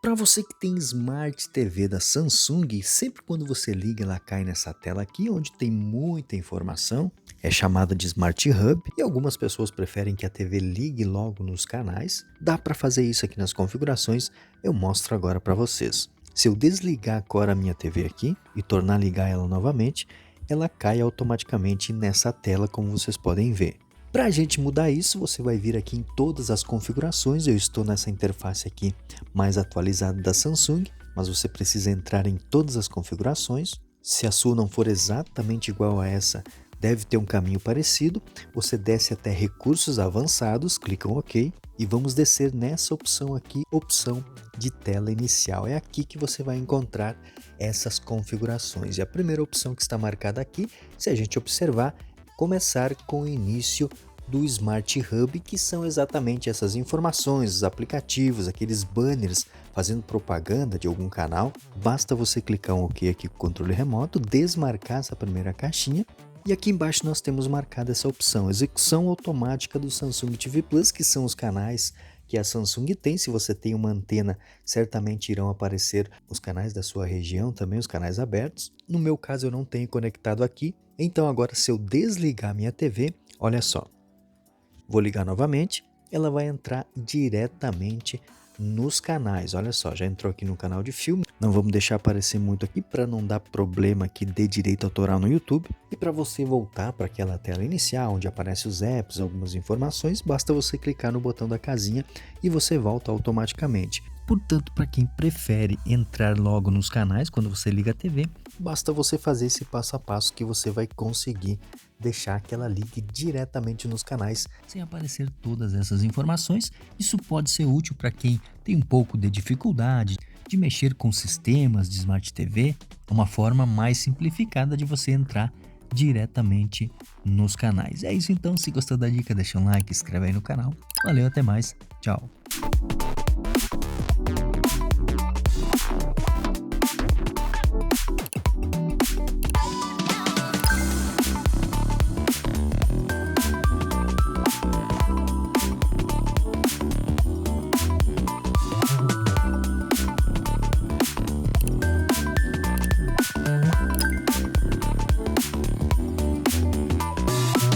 Para você que tem Smart TV da Samsung, sempre quando você liga, ela cai nessa tela aqui, onde tem muita informação. É chamada de Smart Hub e algumas pessoas preferem que a TV ligue logo nos canais. Dá para fazer isso aqui nas configurações, eu mostro agora para vocês. Se eu desligar agora a minha TV aqui e tornar a ligar ela novamente, ela cai automaticamente nessa tela, como vocês podem ver. Para a gente mudar isso, você vai vir aqui em todas as configurações. Eu estou nessa interface aqui mais atualizada da Samsung, mas você precisa entrar em todas as configurações. Se a sua não for exatamente igual a essa, deve ter um caminho parecido. Você desce até recursos avançados, clica em OK e vamos descer nessa opção aqui, opção de tela inicial. É aqui que você vai encontrar essas configurações. E a primeira opção que está marcada aqui, se a gente observar, começar com o início do Smart Hub, que são exatamente essas informações, os aplicativos, aqueles banners fazendo propaganda de algum canal. Basta você clicar um OK aqui com o controle remoto, desmarcar essa primeira caixinha e aqui embaixo nós temos marcada essa opção, execução automática do Samsung TV Plus, que são os canais que a Samsung tem. Se você tem uma antena, certamente irão aparecer os canais da sua região, também os canais abertos. No meu caso eu não tenho conectado aqui, então agora se eu desligar minha TV, olha só, vou ligar novamente, ela vai entrar diretamente nos canais. Olha só, já entrou aqui no canal de filme. Não vamos deixar aparecer muito aqui para não dar problema aqui de direito autoral no YouTube. E para você voltar para aquela tela inicial onde aparecem os apps, algumas informações, basta você clicar no botão da casinha e você volta automaticamente. Portanto, para quem prefere entrar logo nos canais quando você liga a TV, basta você fazer esse passo a passo que você vai conseguir deixar que ela ligue diretamente nos canais sem aparecer todas essas informações. Isso pode ser útil para quem tem um pouco de dificuldade de mexer com sistemas de Smart TV, uma forma mais simplificada de você entrar diretamente nos canais. É isso então, se gostou da dica, deixa um like, inscreve aí no canal. Valeu, até mais, tchau!